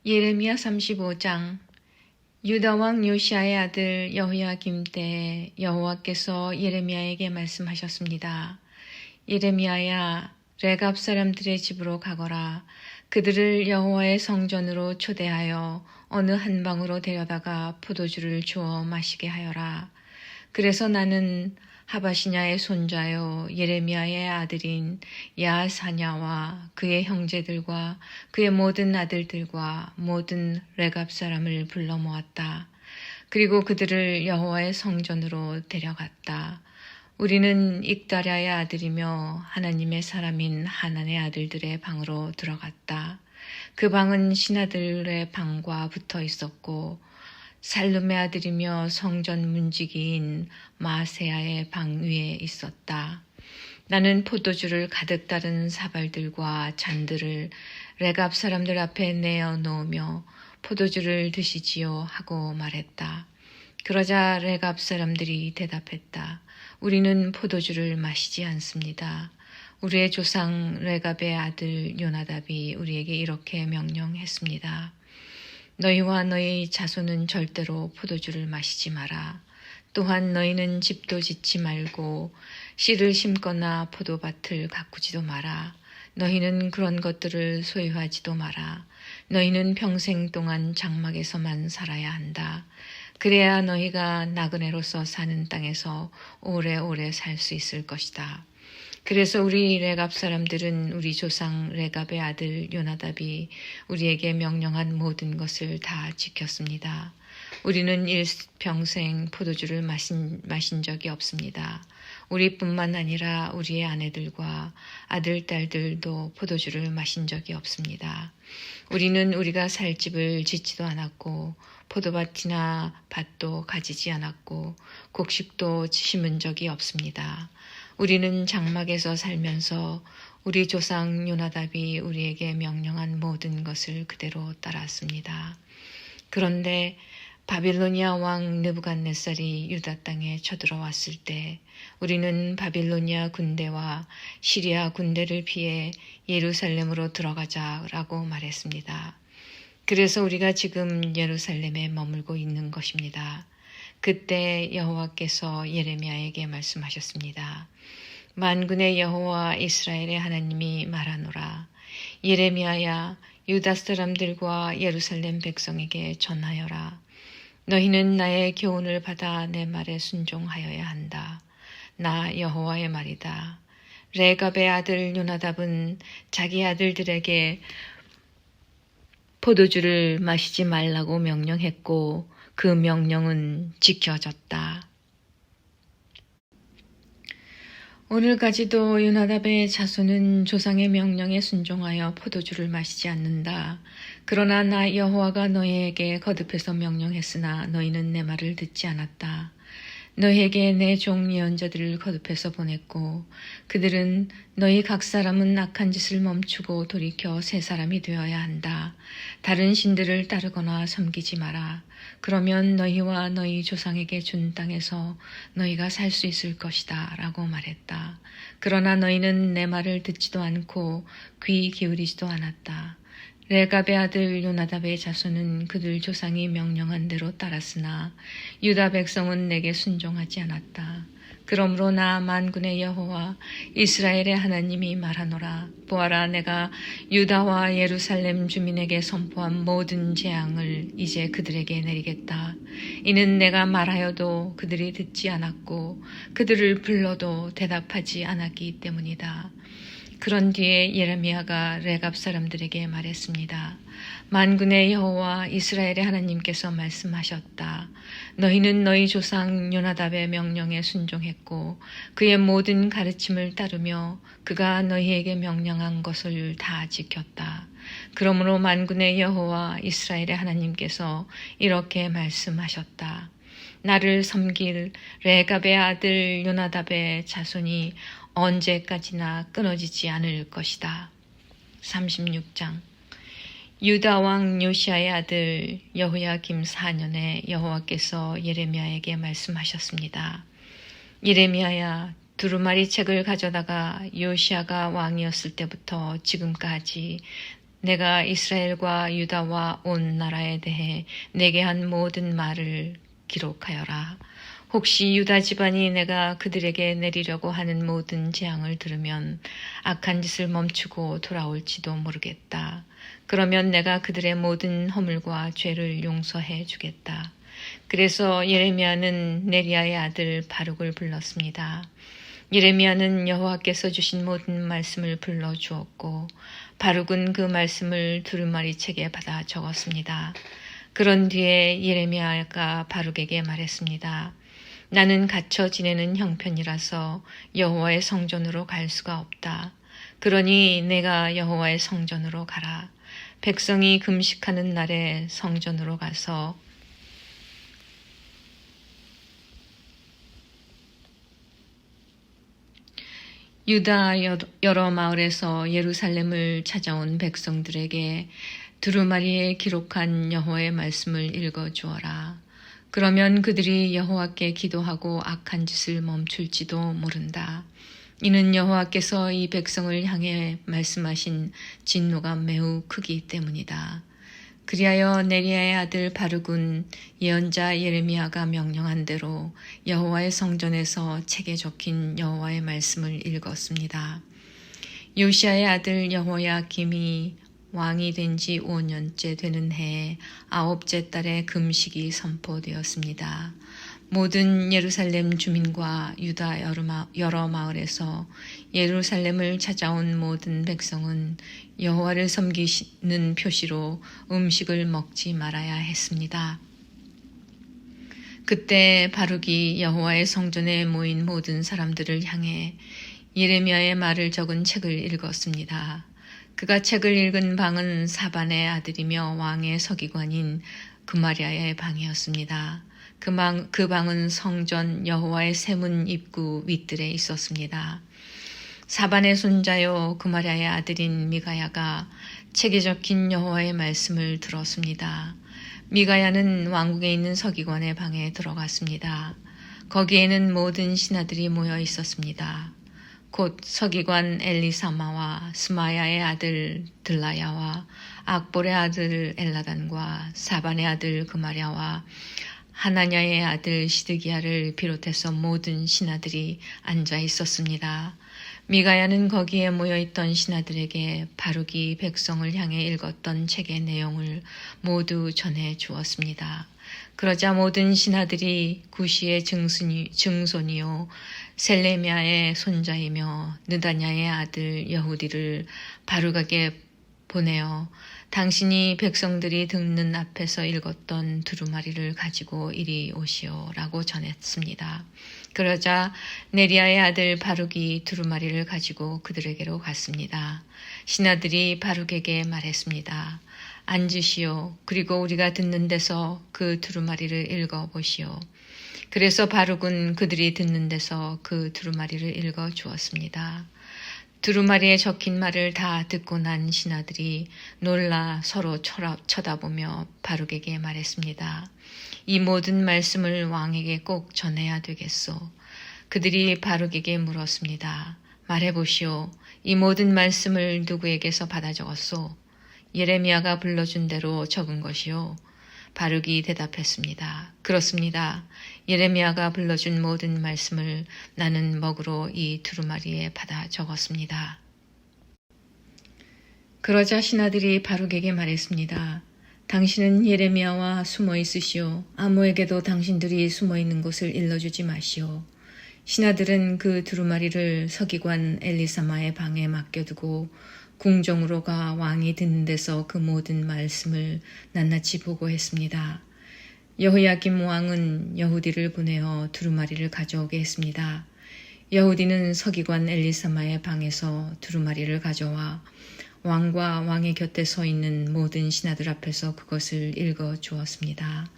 예레미야 35장. 유다 왕 요시아의 아들 여호야김 때 여호와께서 예레미야에게 말씀하셨습니다. 예레미야야, 레갑 사람들의 집으로 가거라. 그들을 여호와의 성전으로 초대하여 어느 한 방으로 데려다가 포도주를 주어 마시게 하여라. 그래서 나는 하바시냐의 손자요 예레미야의 아들인 야사냐와 그의 형제들과 그의 모든 아들들과 모든 레갑 사람을 불러 모았다. 그리고 그들을 여호와의 성전으로 데려갔다. 우리는 익다랴의 아들이며 하나님의 사람인 하난의 아들들의 방으로 들어갔다. 그 방은 신하들의 방과 붙어 있었고 살룸의 아들이며 성전 문지기인 마세야의 방 위에 있었다. 나는 포도주를 가득 따른 사발들과 잔들을 레갑 사람들 앞에 내어 놓으며 포도주를 드시지요 하고 말했다. 그러자 레갑 사람들이 대답했다. 우리는 포도주를 마시지 않습니다. 우리의 조상 레갑의 아들 요나답이 우리에게 이렇게 명령했습니다. 너희와 너희 자손은 절대로 포도주를 마시지 마라. 또한 너희는 집도 짓지 말고 씨를 심거나 포도밭을 가꾸지도 마라. 너희는 그런 것들을 소유하지도 마라. 너희는 평생 동안 장막에서만 살아야 한다. 그래야 너희가 나그네로서 사는 땅에서 오래오래 살 수 있을 것이다. 그래서 우리 레갑 사람들은 우리 조상 레갑의 아들 요나답이 우리에게 명령한 모든 것을 다 지켰습니다. 우리는 일평생 포도주를 마신 적이 없습니다. 우리뿐만 아니라 우리의 아내들과 아들, 딸들도 포도주를 마신 적이 없습니다. 우리는 우리가 살 집을 짓지도 않았고 포도밭이나 밭도 가지지 않았고 곡식도 심은 적이 없습니다. 우리는 장막에서 살면서 우리 조상 요나답이 우리에게 명령한 모든 것을 그대로 따랐습니다. 그런데 바빌로니아 왕 느부갓네살이 유다 땅에 쳐들어왔을 때 우리는 바빌로니아 군대와 시리아 군대를 피해 예루살렘으로 들어가자라고 말했습니다. 그래서 우리가 지금 예루살렘에 머물고 있는 것입니다. 그때 여호와께서 예레미야에게 말씀하셨습니다. 만군의 여호와 이스라엘의 하나님이 말하노라. 예레미야야, 유다 사람들과 예루살렘 백성에게 전하여라. 너희는 나의 교훈을 받아 내 말에 순종하여야 한다. 나 여호와의 말이다. 레갑의 아들 요나답은 자기 아들들에게 포도주를 마시지 말라고 명령했고 그 명령은 지켜졌다. 오늘까지도 요나답의 자손은 조상의 명령에 순종하여 포도주를 마시지 않는다. 그러나 나 여호와가 너희에게 거듭해서 명령했으나 너희는 내 말을 듣지 않았다. 너희에게 내 종 예언자들을 거듭해서 보냈고 그들은 너희 각 사람은 악한 짓을 멈추고 돌이켜 새 사람이 되어야 한다. 다른 신들을 따르거나 섬기지 마라. 그러면 너희와 너희 조상에게 준 땅에서 너희가 살 수 있을 것이다 라고 말했다. 그러나 너희는 내 말을 듣지도 않고 귀 기울이지도 않았다. 레갑의 아들 요나답의 자손은 그들 조상이 명령한 대로 따랐으나 유다 백성은 내게 순종하지 않았다. 그러므로 나 만군의 여호와 이스라엘의 하나님이 말하노라. 보아라, 내가 유다와 예루살렘 주민에게 선포한 모든 재앙을 이제 그들에게 내리겠다. 이는 내가 말하여도 그들이 듣지 않았고 그들을 불러도 대답하지 않았기 때문이다. 그런 뒤에 예레미야가 레갑 사람들에게 말했습니다. 만군의 여호와 이스라엘의 하나님께서 말씀하셨다. 너희는 너희 조상 요나답의 명령에 순종했고 그의 모든 가르침을 따르며 그가 너희에게 명령한 것을 다 지켰다. 그러므로 만군의 여호와 이스라엘의 하나님께서 이렇게 말씀하셨다. 나를 섬길 레갑의 아들 요나답의 자손이 언제까지나 끊어지지 않을 것이다. 36장. 유다 왕 요시아의 아들 여호야김 4년에 여호와께서 예레미야에게 말씀하셨습니다. 예레미야야, 두루마리 책을 가져다가 요시아가 왕이었을 때부터 지금까지 내가 이스라엘과 유다와 온 나라에 대해 내게 한 모든 말을 기록하여라. 혹시 유다 집안이 내가 그들에게 내리려고 하는 모든 재앙을 들으면 악한 짓을 멈추고 돌아올지도 모르겠다. 그러면 내가 그들의 모든 허물과 죄를 용서해 주겠다. 그래서 예레미야는 네리야의 아들 바룩을 불렀습니다. 예레미야는 여호와께서 주신 모든 말씀을 불러주었고 바룩은 그 말씀을 두루마리 책에 받아 적었습니다. 그런 뒤에 예레미야가 바룩에게 말했습니다. 나는 갇혀 지내는 형편이라서 여호와의 성전으로 갈 수가 없다. 그러니 내가 여호와의 성전으로 가라. 백성이 금식하는 날에 성전으로 가서 유다 여러 마을에서 예루살렘을 찾아온 백성들에게 두루마리에 기록한 여호와의 말씀을 읽어주어라. 그러면 그들이 여호와께 기도하고 악한 짓을 멈출지도 모른다. 이는 여호와께서 이 백성을 향해 말씀하신 진노가 매우 크기 때문이다. 그리하여 네리야의 아들 바룩은 예언자 예레미야가 명령한 대로 여호와의 성전에서 책에 적힌 여호와의 말씀을 읽었습니다. 요시야의 아들 여호야김이 왕이 된 지 5년째 되는 해에 9째 달에 금식이 선포되었습니다. 모든 예루살렘 주민과 유다 여러 마을에서 예루살렘을 찾아온 모든 백성은 여호와를 섬기는 표시로 음식을 먹지 말아야 했습니다. 그때 바룩이 여호와의 성전에 모인 모든 사람들을 향해 예레미야의 말을 적은 책을 읽었습니다. 그가 책을 읽은 방은 사반의 아들이며 왕의 서기관인 그마랴의 방이었습니다. 그 방은 성전 여호와의 세문 입구 윗뜰에 있었습니다. 사반의 손자요 그마랴의 아들인 미가야가 책에 적힌 여호와의 말씀을 들었습니다. 미가야는 왕국에 있는 서기관의 방에 들어갔습니다. 거기에는 모든 신하들이 모여 있었습니다. 곧 서기관 엘리사마와 스마야의 아들 들라야와 악볼의 아들 엘라단과 사반의 아들 그마랴와 하나냐의 아들 시드기야를 비롯해서 모든 신하들이 앉아 있었습니다. 미가야는 거기에 모여있던 신하들에게 바룩이 백성을 향해 읽었던 책의 내용을 모두 전해 주었습니다. 그러자 모든 신하들이 구시의 증손이요 셀레미야의 손자이며 느다냐의 아들 여후디를 바룩에게 보내어 당신이 백성들이 듣는 앞에서 읽었던 두루마리를 가지고 이리 오시오 라고 전했습니다. 그러자 네리야의 아들 바룩이 두루마리를 가지고 그들에게로 갔습니다. 신하들이 바룩에게 말했습니다. 앉으시오. 그리고 우리가 듣는 데서 그 두루마리를 읽어보시오. 그래서 바룩은 그들이 듣는 데서 그 두루마리를 읽어 주었습니다. 두루마리에 적힌 말을 다 듣고 난 신하들이 놀라 서로 쳐다보며 바룩에게 말했습니다. 이 모든 말씀을 왕에게 꼭 전해야 되겠소. 그들이 바룩에게 물었습니다. 말해보시오. 이 모든 말씀을 누구에게서 받아 적었소? 예레미야가 불러준 대로 적은 것이요. 바룩이 대답했습니다. 그렇습니다. 예레미야가 불러준 모든 말씀을 나는 먹으로 이 두루마리에 받아 적었습니다. 그러자 신하들이 바룩에게 말했습니다. 당신은 예레미야와 숨어 있으시오. 아무에게도 당신들이 숨어 있는 곳을 일러주지 마시오. 신하들은 그 두루마리를 서기관 엘리사마의 방에 맡겨두고 궁정으로 가 왕이 듣는 데서 그 모든 말씀을 낱낱이 보고했습니다. 여호야김 왕은 여후디를 보내어 두루마리를 가져오게 했습니다. 여후디는 서기관 엘리사마의 방에서 두루마리를 가져와 왕과 왕의 곁에 서 있는 모든 신하들 앞에서 그것을 읽어 주었습니다.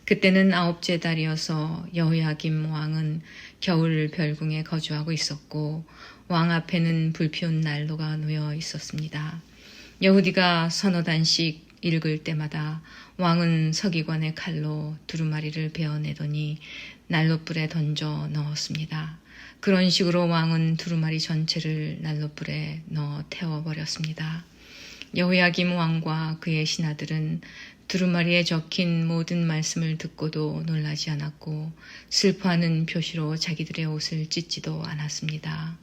그때는 9째 달이어서 여호야김 왕은 겨울 별궁에 거주하고 있었고 왕 앞에는 불피운 난로가 놓여 있었습니다. 여후디가 서너 단씩 읽을 때마다 왕은 서기관의 칼로 두루마리를 베어내더니 난로불에 던져 넣었습니다. 그런 식으로 왕은 두루마리 전체를 난로불에 넣어 태워버렸습니다. 여호야김 왕과 그의 신하들은 두루마리에 적힌 모든 말씀을 듣고도 놀라지 않았고 슬퍼하는 표시로 자기들의 옷을 찢지도 않았습니다.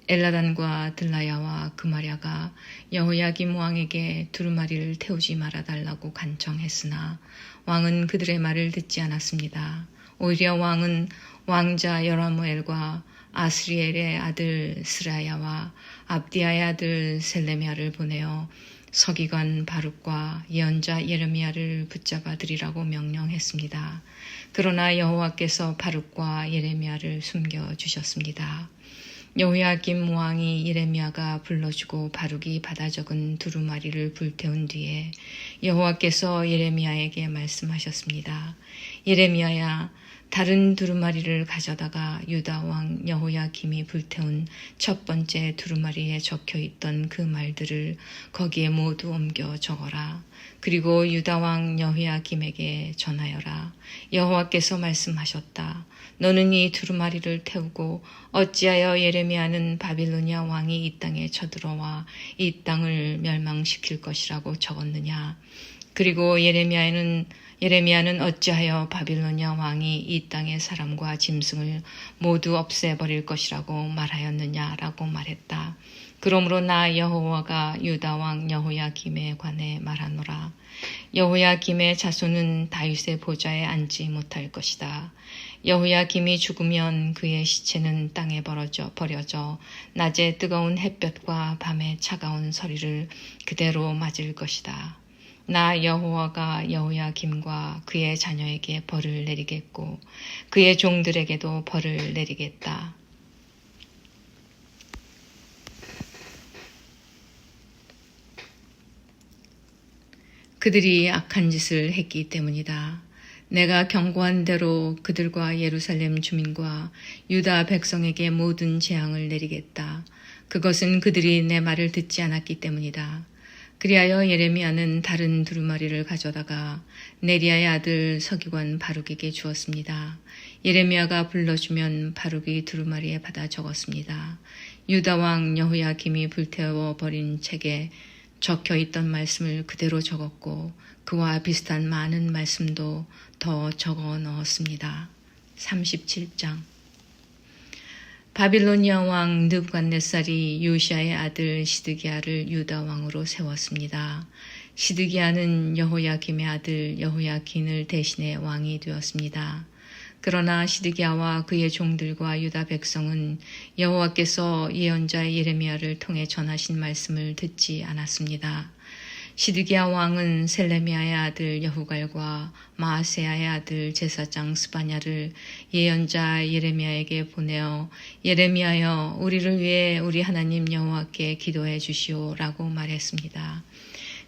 엘라단과 들라야와 그마랴가 여호야김 왕에게 두루마리를 태우지 말아달라고 간청했으나 왕은 그들의 말을 듣지 않았습니다. 오히려 왕은 왕자 여라무엘과 아스리엘의 아들 스라야와 압디아의 아들 셀레미야를 보내어 서기관 바룩과 예언자 예레미야를 붙잡아 들이라고 명령했습니다. 그러나 여호와께서 바룩과 예레미야를 숨겨주셨습니다. 여호야김 왕이 예레미야가 불러주고 바룩이 받아 적은 두루마리를 불태운 뒤에 여호와께서 예레미야에게 말씀하셨습니다. 예레미야야, 다른 두루마리를 가져다가 유다 왕 여호야김이 불태운 첫 번째 두루마리에 적혀있던 그 말들을 거기에 모두 옮겨 적어라. 그리고 유다 왕 여호야김에게 전하여라. 여호와께서 말씀하셨다. 너는 이 두루마리를 태우고 어찌하여 예레미야는 바빌로니아 왕이 이 땅에 쳐들어와 이 땅을 멸망시킬 것이라고 적었느냐. 그리고 예레미야는 어찌하여 바빌로니아 왕이 이 땅의 사람과 짐승을 모두 없애버릴 것이라고 말하였느냐라고 말했다. 그러므로 나 여호와가 유다 왕 여호야김에 관해 말하노라. 여호야김의 자손은 다윗의 보좌에 앉지 못할 것이다. 여호야김이 죽으면 그의 시체는 땅에 버려져 낮에 뜨거운 햇볕과 밤에 차가운 서리를 그대로 맞을 것이다. 나 여호와가 여호야김과 그의 자녀에게 벌을 내리겠고 그의 종들에게도 벌을 내리겠다. 그들이 악한 짓을 했기 때문이다. 내가 경고한 대로 그들과 예루살렘 주민과 유다 백성에게 모든 재앙을 내리겠다. 그것은 그들이 내 말을 듣지 않았기 때문이다. 그리하여 예레미야는 다른 두루마리를 가져다가 네리야의 아들 서기관 바룩에게 주었습니다. 예레미야가 불러주면 바룩이 두루마리에 받아 적었습니다. 유다 왕 여호야김이 불태워 버린 책에 적혀있던 말씀을 그대로 적었고 그와 비슷한 많은 말씀도 더 적어 넣었습니다. 37장. 바빌로니아 왕 느부갓네살이 요시야의 아들 시드기야를 유다 왕으로 세웠습니다. 시드기야는 여호야김의 아들 여호야긴을 대신해 왕이 되었습니다. 그러나 시드기야와 그의 종들과 유다 백성은 여호와께서 예언자 예레미야를 통해 전하신 말씀을 듣지 않았습니다. 시드기야 왕은 셀레미야의 아들 여후갈과 마아세야의 아들 제사장 스바냐를 예언자 예레미야에게 보내어 예레미야여 우리를 위해 우리 하나님 여호와께 기도해 주시오라고 말했습니다.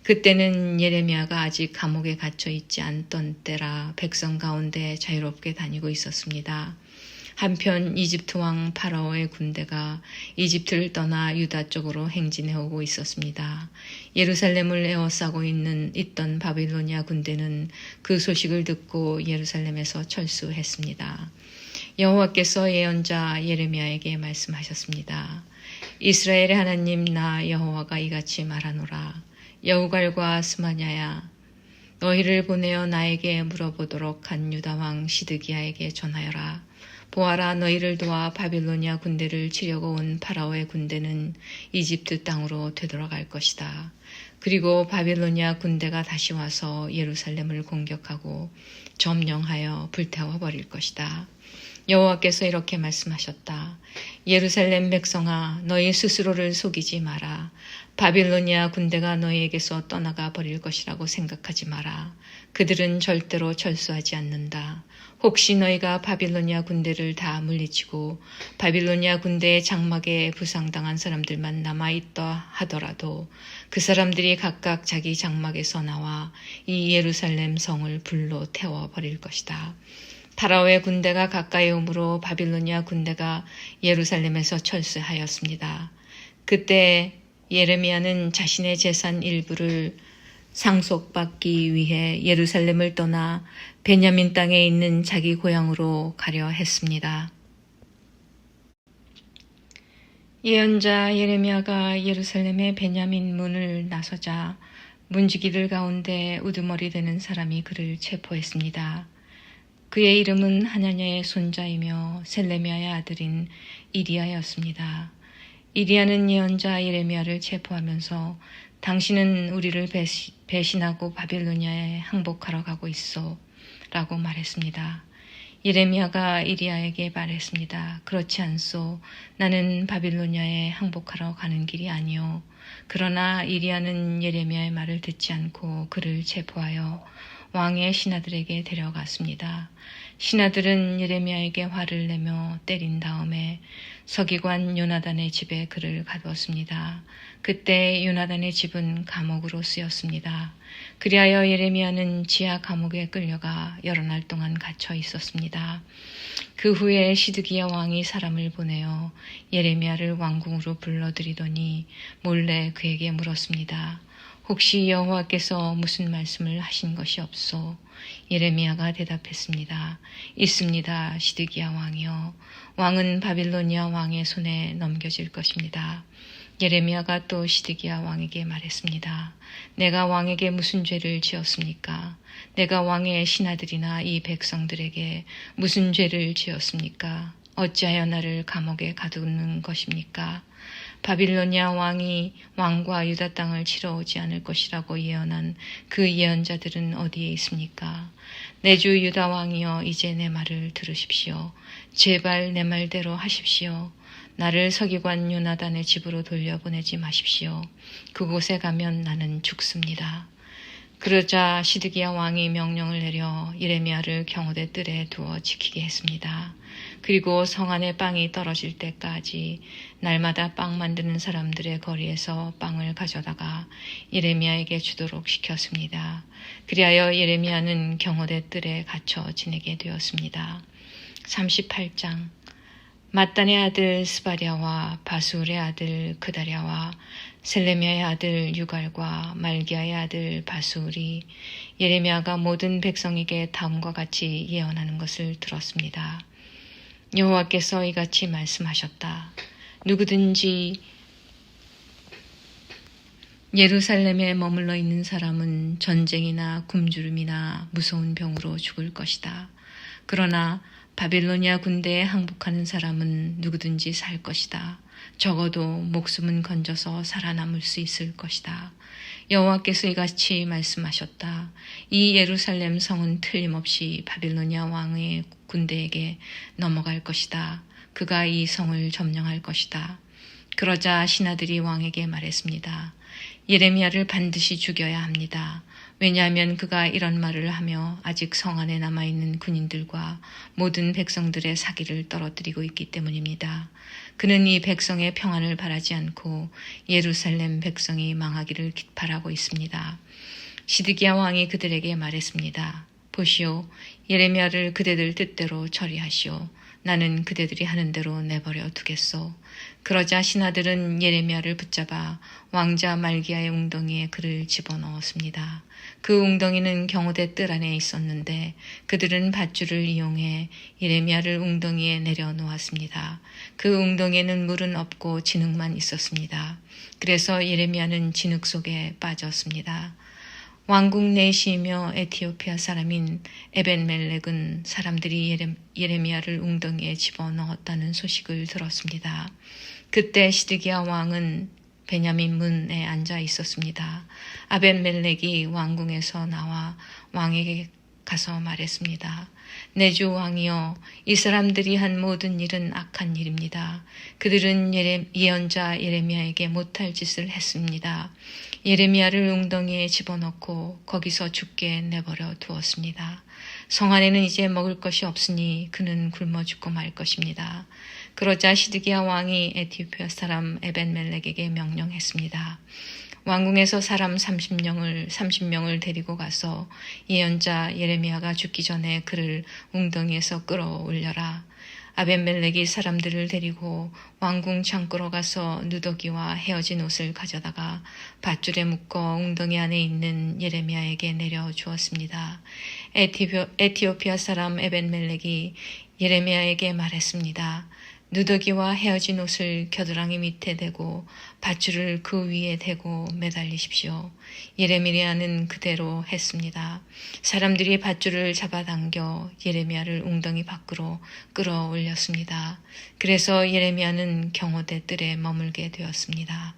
그때는 예레미야가 아직 감옥에 갇혀 있지 않던 때라 백성 가운데 자유롭게 다니고 있었습니다. 한편 이집트 왕 파라오의 군대가 이집트를 떠나 유다 쪽으로 행진해 오고 있었습니다. 예루살렘을 에워싸고 있던 바빌로니아 군대는 그 소식을 듣고 예루살렘에서 철수했습니다. 여호와께서 예언자 예레미야에게 말씀하셨습니다. 이스라엘의 하나님 나 여호와가 이같이 말하노라. 여후갈과 스마냐야 너희를 보내어 나에게 물어보도록 한 유다 왕 시드기야에게 전하여라. 보아라 너희를 도와 바빌로니아 군대를 치려고 온 파라오의 군대는 이집트 땅으로 되돌아갈 것이다. 그리고 바빌로니아 군대가 다시 와서 예루살렘을 공격하고 점령하여 불태워버릴 것이다. 여호와께서 이렇게 말씀하셨다. 예루살렘 백성아 너희 스스로를 속이지 마라. 바빌로니아 군대가 너희에게서 떠나가 버릴 것이라고 생각하지 마라. 그들은 절대로 철수하지 않는다. 혹시 너희가 바빌로니아 군대를 다 물리치고 바빌로니아 군대의 장막에 부상당한 사람들만 남아있다 하더라도 그 사람들이 각각 자기 장막에서 나와 이 예루살렘 성을 불로 태워버릴 것이다. 파라오의 군대가 가까이 오므로 바빌로니아 군대가 예루살렘에서 철수하였습니다. 그때 예레미야는 자신의 재산 일부를 상속받기 위해 예루살렘을 떠나 베냐민 땅에 있는 자기 고향으로 가려 했습니다. 예언자 예레미야가 예루살렘의 베냐민 문을 나서자 문지기들 가운데 우두머리 되는 사람이 그를 체포했습니다. 그의 이름은 하나냐의 손자이며 셀레미야의 아들인 이리야였습니다. 이리야는 예언자 예레미야를 체포하면서 당신은 우리를 배신하고 바빌로니아에 항복하러 가고 있어 라고 말했습니다. 예레미야가 이리야에게 말했습니다. 그렇지 않소. 나는 바빌로니아에 항복하러 가는 길이 아니오. 그러나 이리야는 예레미야의 말을 듣지 않고 그를 체포하여 왕의 신하들에게 데려갔습니다. 신하들은 예레미야에게 화를 내며 때린 다음에 서기관 요나단의 집에 그를 가두었습니다. 그때 요나단의 집은 감옥으로 쓰였습니다. 그리하여 예레미야는 지하 감옥에 끌려가 여러 날 동안 갇혀 있었습니다. 그 후에 시드기야 왕이 사람을 보내어 예레미야를 왕궁으로 불러들이더니 몰래 그에게 물었습니다. 혹시 여호와께서 무슨 말씀을 하신 것이 없소? 예레미야가 대답했습니다. 있습니다. 시드기야 왕이여. 왕은 바빌로니아 왕의 손에 넘겨질 것입니다. 예레미야가 또 시드기야 왕에게 말했습니다. 내가 왕에게 무슨 죄를 지었습니까? 내가 왕의 신하들이나 이 백성들에게 무슨 죄를 지었습니까? 어찌하여 나를 감옥에 가두는 것입니까? 바빌로니아 왕이 왕과 유다 땅을 치러 오지 않을 것이라고 예언한 그 예언자들은 어디에 있습니까? 내 주 유다 왕이여, 이제 내 말을 들으십시오. 제발 내 말대로 하십시오. 나를 서기관 요나단의 집으로 돌려보내지 마십시오. 그곳에 가면 나는 죽습니다. 그러자 시드기야 왕이 명령을 내려 예레미야를 경호대 뜰에 두어 지키게 했습니다. 그리고 성 안에 빵이 떨어질 때까지 날마다 빵 만드는 사람들의 거리에서 빵을 가져다가 예레미야에게 주도록 시켰습니다. 그리하여 예레미야는 경호대 뜰에 갇혀 지내게 되었습니다. 38장 mat단의 아들 스바랴와 바술의 아들 그다랴와 셀레미야의 아들 유갈과 말기야의 아들 바술이 예레미야가 모든 백성에게 다음과 같이 예언하는 것을 들었습니다. 여호와께서 이같이 말씀하셨다. 누구든지 예루살렘에 머물러 있는 사람은 전쟁이나 굶주림이나 무서운 병으로 죽을 것이다. 그러나 바빌로니아 군대에 항복하는 사람은 누구든지 살 것이다. 적어도 목숨은 건져서 살아남을 수 있을 것이다. 여호와께서 이같이 말씀하셨다. 이 예루살렘 성은 틀림없이 바빌로니아 왕의 군대에게 넘어갈 것이다. 그가 이 성을 점령할 것이다. 그러자 신하들이 왕에게 말했습니다. 예레미야를 반드시 죽여야 합니다. 왜냐하면 그가 이런 말을 하며 아직 성 안에 남아있는 군인들과 모든 백성들의 사기를 떨어뜨리고 있기 때문입니다. 그는 이 백성의 평안을 바라지 않고 예루살렘 백성이 망하기를 바라고 있습니다. 시드기야 왕이 그들에게 말했습니다. 보시오, 예레미야를 그대들 뜻대로 처리하시오. 나는 그대들이 하는 대로 내버려 두겠소. 그러자 신하들은 예레미야를 붙잡아 왕자 말기야의 웅덩이에 그를 집어넣었습니다. 그 웅덩이는 경호대 뜰 안에 있었는데 그들은 밧줄을 이용해 예레미야를 웅덩이에 내려놓았습니다. 그 웅덩이에는 물은 없고 진흙만 있었습니다. 그래서 예레미야는 진흙 속에 빠졌습니다. 왕궁 내시이며 에티오피아 사람인 에벤멜렉은 사람들이 예레미야를 웅덩이에 집어넣었다는 소식을 들었습니다. 그때 시드기야 왕은 베냐민 문에 앉아 있었습니다. 아벤멜렉이 왕궁에서 나와 왕에게 가서 말했습니다. 내 주 왕이여, 이 사람들이 한 모든 일은 악한 일입니다. 그들은 예언자 예레미야에게 못할 짓을 했습니다. 예레미야를 웅덩이에 집어넣고 거기서 죽게 내버려 두었습니다. 성 안에는 이제 먹을 것이 없으니 그는 굶어 죽고 말 것입니다. 그러자 시드기야 왕이 에티오피아 사람 에벤멜렉에게 명령했습니다. 왕궁에서 사람 30명을 데리고 가서 예언자 예레미야가 죽기 전에 그를 웅덩이에서 끌어올려라. 아벤멜렉이 사람들을 데리고 왕궁 창고로 가서 누더기와 헤어진 옷을 가져다가 밧줄에 묶어 웅덩이 안에 있는 예레미야에게 내려주었습니다. 에티오피아 사람 에벤멜렉이 예레미야에게 말했습니다. 누더기와 헤어진 옷을 겨드랑이 밑에 대고 밧줄을 그 위에 대고 매달리십시오. 예레미야는 그대로 했습니다. 사람들이 밧줄을 잡아당겨 예레미야를 웅덩이 밖으로 끌어올렸습니다. 그래서 예레미야는 경호대 뜰에 머물게 되었습니다.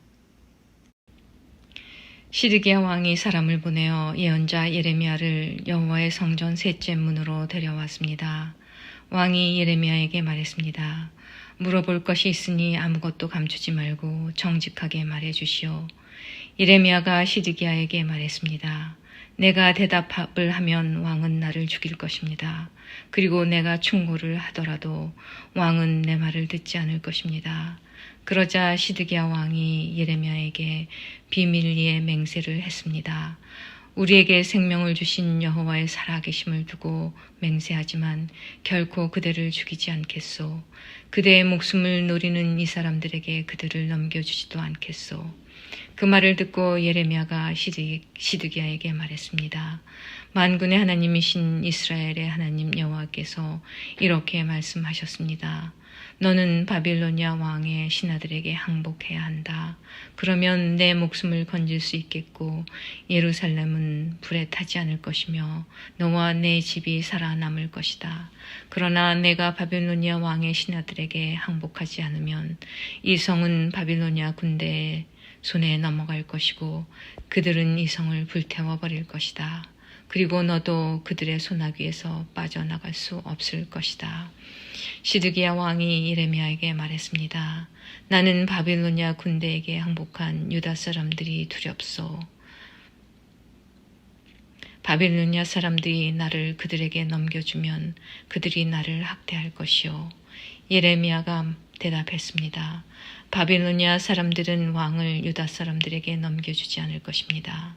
시드기야 왕이 사람을 보내어 예언자 예레미야를 여호와의 성전 셋째 문으로 데려왔습니다. 왕이 예레미야에게 말했습니다. 물어볼 것이 있으니 아무것도 감추지 말고 정직하게 말해 주시오. 예레미야가 시드기야에게 말했습니다. 내가 대답을 하면 왕은 나를 죽일 것입니다. 그리고 내가 충고를 하더라도 왕은 내 말을 듣지 않을 것입니다. 그러자 시드기야 왕이 예레미야에게 비밀리에 맹세를 했습니다. 우리에게 생명을 주신 여호와의 살아계심을 두고 맹세하지만 결코 그대를 죽이지 않겠소. 그대의 목숨을 노리는 이 사람들에게 그들을 넘겨주지도 않겠소. 그 말을 듣고 예레미야가 시드기야에게 말했습니다. 만군의 하나님이신 이스라엘의 하나님 여호와께서 이렇게 말씀하셨습니다. 너는 바빌로니아 왕의 신하들에게 항복해야 한다. 그러면 내 목숨을 건질 수 있겠고 예루살렘은 불에 타지 않을 것이며 너와 내 집이 살아남을 것이다. 그러나 내가 바빌로니아 왕의 신하들에게 항복하지 않으면 이 성은 바빌로니아 군대의 손에 넘어갈 것이고 그들은 이 성을 불태워버릴 것이다. 그리고 너도 그들의 소나귀에서 빠져나갈 수 없을 것이다. 시드기야 왕이 예레미야에게 말했습니다. 나는 바빌로니아 군대에게 항복한 유다 사람들이 두렵소. 바빌로니아 사람들이 나를 그들에게 넘겨주면 그들이 나를 학대할 것이요. 예레미야가 대답했습니다. 바빌로니아 사람들은 왕을 유다 사람들에게 넘겨주지 않을 것입니다.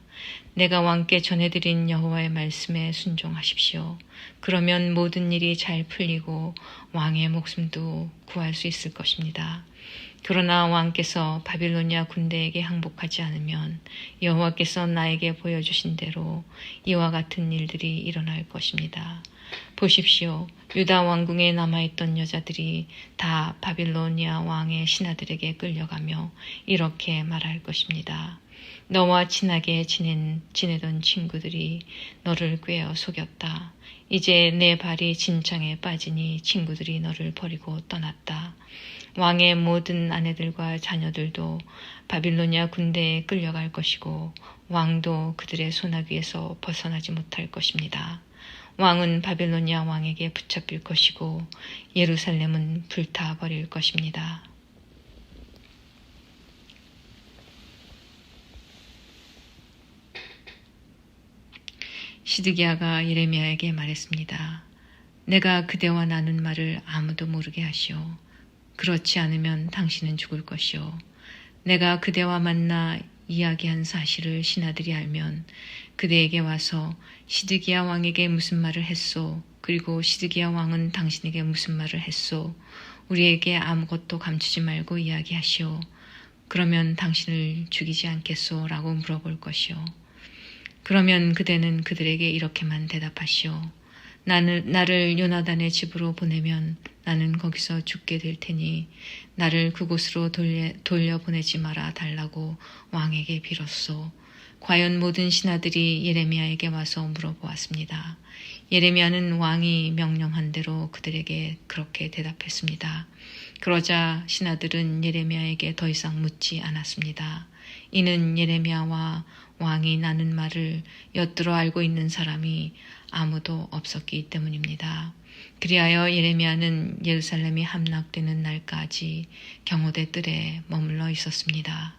내가 왕께 전해드린 여호와의 말씀에 순종하십시오. 그러면 모든 일이 잘 풀리고 왕의 목숨도 구할 수 있을 것입니다. 그러나 왕께서 바빌로니아 군대에게 항복하지 않으면 여호와께서 나에게 보여주신 대로 이와 같은 일들이 일어날 것입니다. 보십시오. 유다 왕궁에 남아있던 여자들이 다 바빌로니아 왕의 신하들에게 끌려가며 이렇게 말할 것입니다. 너와 친하게 지내던 친구들이 너를 꿰어 속였다. 이제 내 발이 진창에 빠지니 친구들이 너를 버리고 떠났다. 왕의 모든 아내들과 자녀들도 바빌로니아 군대에 끌려갈 것이고 왕도 그들의 소나귀에서 벗어나지 못할 것입니다. 왕은 바빌로니아 왕에게 붙잡힐 것이고 예루살렘은 불타버릴 것입니다. 시드기야가 예레미야에게 말했습니다. 내가 그대와 나눈 말을 아무도 모르게 하시오. 그렇지 않으면 당신은 죽을 것이오. 내가 그대와 만나 이야기한 사실을 신하들이 알면 그대에게 와서 시드기야 왕에게 무슨 말을 했소. 그리고 시드기야 왕은 당신에게 무슨 말을 했소. 우리에게 아무것도 감추지 말고 이야기하시오. 그러면 당신을 죽이지 않겠소? 라고 물어볼 것이오. 그러면 그대는 그들에게 이렇게만 대답하시오. 나를 요나단의 집으로 보내면 나는 거기서 죽게 될 테니 나를 그곳으로 돌려보내지 말아 달라고 왕에게 빌었소. 과연 모든 신하들이 예레미야에게 와서 물어보았습니다. 예레미야는 왕이 명령한 대로 그들에게 그렇게 대답했습니다. 그러자 신하들은 예레미야에게 더 이상 묻지 않았습니다. 이는 예레미야와 왕이 나눈 말을 엿들어 알고 있는 사람이 아무도 없었기 때문입니다. 그리하여 예레미야는 예루살렘이 함락되는 날까지 경호대 뜰에 머물러 있었습니다.